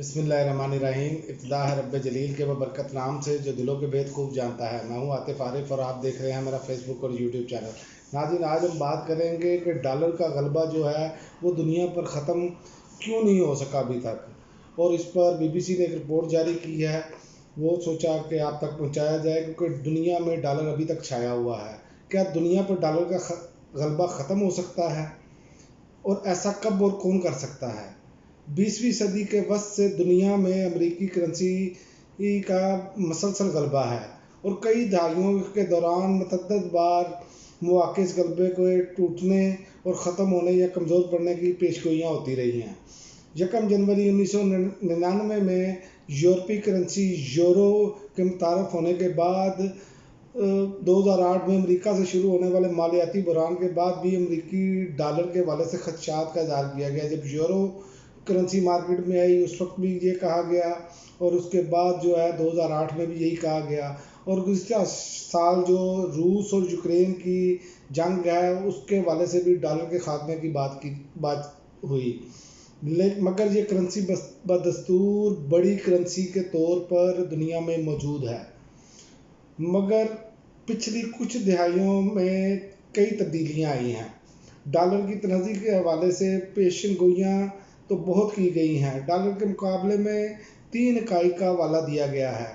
बिस्मिल्लाहिर्रहमानिर्रहीम। इब्तिदा है रब्बे जलील के बरकत नाम से जो दिलों के भेद खूब जानता है। मैं हूँ आतिफ आरिफ और आप देख रहे हैं मेरा फेसबुक और यूट्यूब चैनल। नाज़रीन, आज हम बात करेंगे कि डॉलर का गलबा जो है वो दुनिया पर ख़त्म क्यों नहीं हो सका अभी तक, और इस पर BBC ने एक रिपोर्ट जारी की है। वो सोचा कि आप तक पहुँचाया जाए क्योंकि दुनिया में डॉलर अभी तक छाया हुआ है। क्या दुनिया पर डॉलर का गलबा ख़त्म हो सकता है, और ऐसा कब और कौन कर सकता है? 20वीं सदी के वक्त से दुनिया में अमेरिकी करेंसी का मसलसल गलबा है, और कई दहाइयों के दौरान मतअद्दिद बार मौक़े इस गलबे के टूटने और ख़त्म होने या कमज़ोर पड़ने की पेशगोइयाँ होती रही हैं। 1 जनवरी 1999 में यूरोपीय करेंसी यूरो के मुतारफ़ होने के बाद 2008 में अमेरिका से शुरू होने वाले मालियाती बहरान के बाद भी अमेरिकी डॉलर के हवाले से खदशात का इज़हार किया गया। जब यूरो करेंसी मार्केट में आई उस वक्त भी ये कहा गया, और उसके बाद जो है 2008 में भी यही कहा गया। और गुज़िश्ता साल जो रूस और यूक्रेन की जंग है उसके हवाले से भी डॉलर के ख़ात्मे की बात हुई। मगर ये करेंसी बदस्तूर बड़ी करेंसी के तौर पर दुनिया में मौजूद है, मगर पिछली कुछ दिहाइयों में कई तब्दीलियाँ आई हैं। डॉलर की तनज़ी के हवाले से पेशन गोइयाँ तो बहुत की गई हैं। डॉलर के मुकाबले में 3 इकाई का हवाला दिया गया है।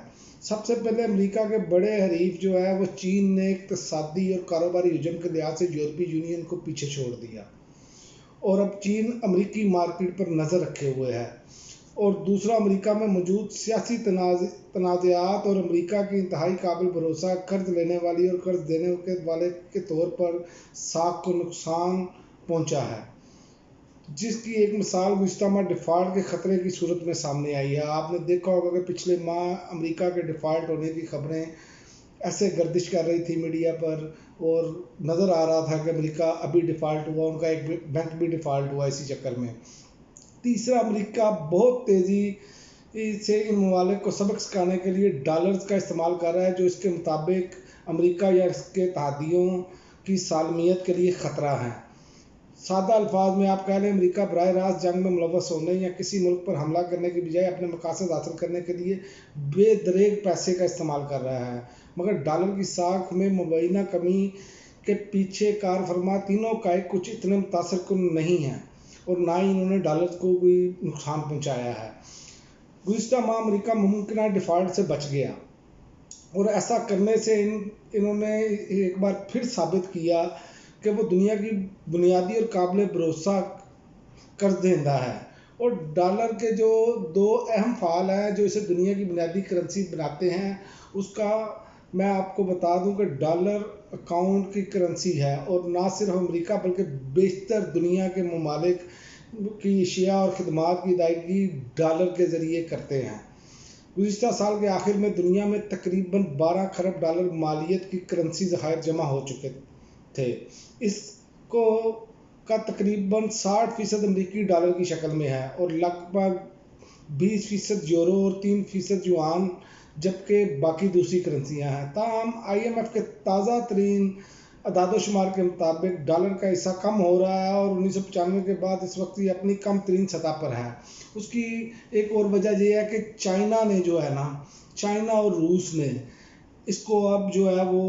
सबसे पहले अमेरिका के बड़े हरीफ जो है वो चीन ने इक़्तिसादी और कारोबारी हजम के लिहाज से यूरोपीय यूनियन को पीछे छोड़ दिया, और अब चीन अमेरिकी मार्केट पर नज़र रखे हुए है। और दूसरा, अमेरिका में मौजूद सियासी तनाज़ात और अमेरिका की इंतहाई काबिल भरोसा कर्ज लेने वाली और कर्ज देने वाले के तौर पर साख को नुकसान पहुंचा है, जिसकी एक मिसाल गुज़िश्ता माह डिफ़ॉल्ट के ख़तरे की सूरत में सामने आई है। आपने देखा होगा कि पिछले माह अमेरिका के डिफ़ॉल्ट होने की खबरें ऐसे गर्दिश कर रही थी मीडिया पर, और नज़र आ रहा था कि अमेरिका अभी डिफ़ॉल्ट हुआ, उनका एक बैंक भी डिफ़ॉल्ट हुआ इसी चक्कर में। तीसरा, अमेरिका बहुत तेज़ी से इन ममालिक को सबक सिखाने के लिए डॉलर्स का इस्तेमाल कर रहा है, जो इसके मुताबिक अमेरिका या इसके तहदियों की सालमियत के लिए ख़तरा है। सादा अल्फाज में आप कह लें, अमेरिका बराह रास्त जंग में मुलव्वस होने या किसी मुल्क पर हमला करने की बजाय अपने मकासद हासिल करने के लिए बेदरेग पैसे का इस्तेमाल कर रहा है। मगर डॉलर की साख में मुबैना कमी के पीछे कार फरमा तीनों इकाई कुछ इतने मुतासर कुन नहीं हैं, और ना ही इन्होंने डॉलर को कोई नुकसान पहुंचाया है। गुज़िश्ता माह अमेरिका मुमकिन डिफ़ॉल्ट से बच गया, और ऐसा करने से इन्होंने एक बार फिर साबित किया कि वो दुनिया की बुनियादी और काबिल भरोसा कर्ज देंदा है। और डॉलर के जो 2 अहम फ़ाल हैं जो इसे दुनिया की बुनियादी करेंसी बनाते हैं, उसका मैं आपको बता दूं कि डॉलर अकाउंट की करेंसी है, और ना सिर्फ अमेरिका बल्कि बेशतर दुनिया के ममालिक की अशिया और खदमात की अदायगी डॉलर के ज़रिए करते हैं। गुज़िश्ता साल के आखिर में दुनिया में तकरीबन 12 खरब डॉलर मालियत की करेंसी ज़खायर जमा हो चुके थे। इसको का तकरीबन 60% अमेरिकी डॉलर की शक्ल में है, और लगभग 20% यूरो और 3% युआन, जबकि बाकी दूसरी करेंसियाँ हैं। ताहम IMF के ताज़ा तरीन अदाद-ओ-शुमार के मुताबिक डॉलर का हिस्सा कम हो रहा है, और 1995 के बाद इस वक्त ये अपनी कम तरीन सतह पर है। उसकी एक और वजह यह है कि चाइना ने जो है ना, चाइना और रूस ने इसको अब जो है वो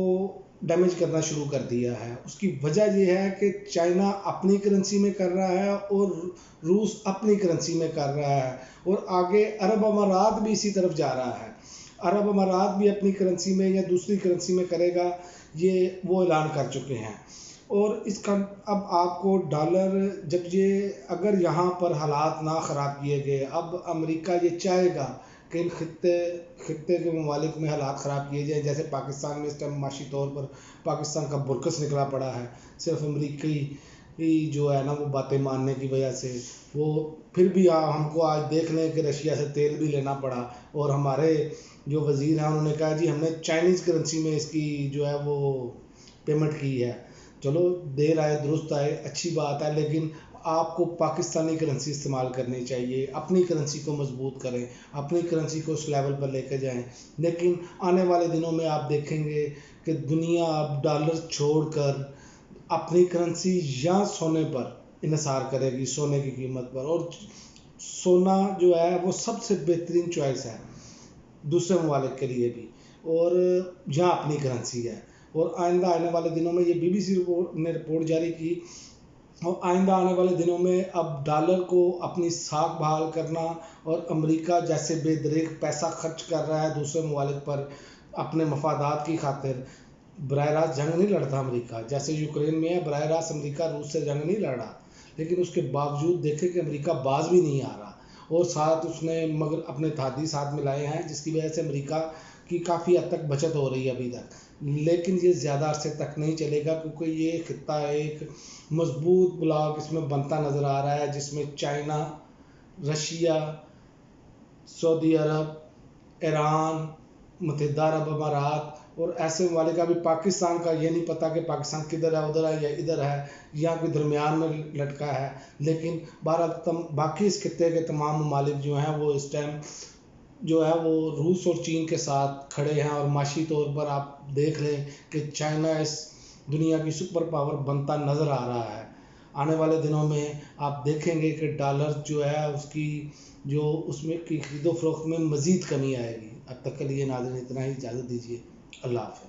डैमेज करना शुरू कर दिया है। उसकी वजह यह है कि चाइना अपनी करेंसी में कर रहा है और रूस अपनी करेंसी में कर रहा है, और आगे अरब अमारात भी इसी तरफ जा रहा है। अरब अमारात भी अपनी करेंसी में या दूसरी करेंसी में करेगा, ये वो ऐलान कर चुके हैं। और इसका अब आपको डॉलर जब ये अगर यहाँ पर हालात ना ख़राब किए गए, अब अमेरिका ये चाहेगा कि इन खित्ते के ममालिक में हालात ख़राब किए जाए। जैसे पाकिस्तान में इस टाइम माशी तौर पर पाकिस्तान का बुरकस निकला पड़ा है, सिर्फ अमेरिकी जो है ना वो बातें मानने की वजह से। वो फिर भी हमको आज देख लें कि रशिया से तेल भी लेना पड़ा, और हमारे जो वज़ीर हैं उन्होंने कहा जी हमने चाइनीज़ करेंसी में इसकी जो है वो पेमेंट की है। चलो, देर आए दुरुस्त आए, अच्छी बात है, लेकिन आपको पाकिस्तानी करेंसी इस्तेमाल करनी चाहिए। अपनी करेंसी को मजबूत करें, अपनी करेंसी को उस लेवल पर लेकर जाएं। लेकिन आने वाले दिनों में आप देखेंगे कि दुनिया अब डॉलर छोड़कर अपनी करेंसी या सोने पर इन्हिसार करेगी, सोने की कीमत पर। और सोना जो है वो सबसे बेहतरीन चॉइस है दूसरे ममालिक के लिए भी, और यहाँ अपनी करेंसी है। और आइंदा आने वाले दिनों में ये BBC ने रिपोर्ट जारी की, और आइंदा आने वाले दिनों में अब डॉलर को अपनी साख बहाल करना, और अमेरिका जैसे बेदरीग पैसा खर्च कर रहा है दूसरे ममालिक पर अपने मफादात की खातिर। बरह रास्त जंग नहीं लड़ता अमेरिका, जैसे यूक्रेन में है, बरह रास्त अमेरिका रूस से जंग नहीं लड़ा, लेकिन उसके बावजूद देखें कि अमेरिका बाज भी नहीं आ रहा, और साथ उसने मगर अपने थादी साथ मिलाए हैं, जिसकी वजह से अमेरिका की काफ़ी हद तक बचत हो रही है अभी तक। लेकिन ये ज़्यादा अरसे तक नहीं चलेगा, क्योंकि ये खित्ता एक मजबूत ब्लॉक इसमें बनता नज़र आ रहा है, जिसमें चाइना, रशिया, सऊदी अरब, ईरान, मुत्तहिदा अरब अमारात, और ऐसे ममालिक का भी पाकिस्तान का ये नहीं पता कि पाकिस्तान किधर है, उधर है या इधर है, या कोई दरमियान में लटका है। लेकिन बाकी इस खित्ते के तमाम ममालिक जो हैं वो इस टाइम जो है वो रूस और चीन के साथ खड़े हैं, और माशी तौर पर आप देख लें कि चाइना इस दुनिया की सुपर पावर बनता नज़र आ रहा है। आने वाले दिनों में आप देखेंगे कि डॉलर जो है उसकी जो उसमें की खरीदो फरोख्त में मज़ीद कमी आएगी। अब तक के लिए नाज़रीन इतना ही, इजाज़त दीजिए। अल्लाह हाफ़िज़।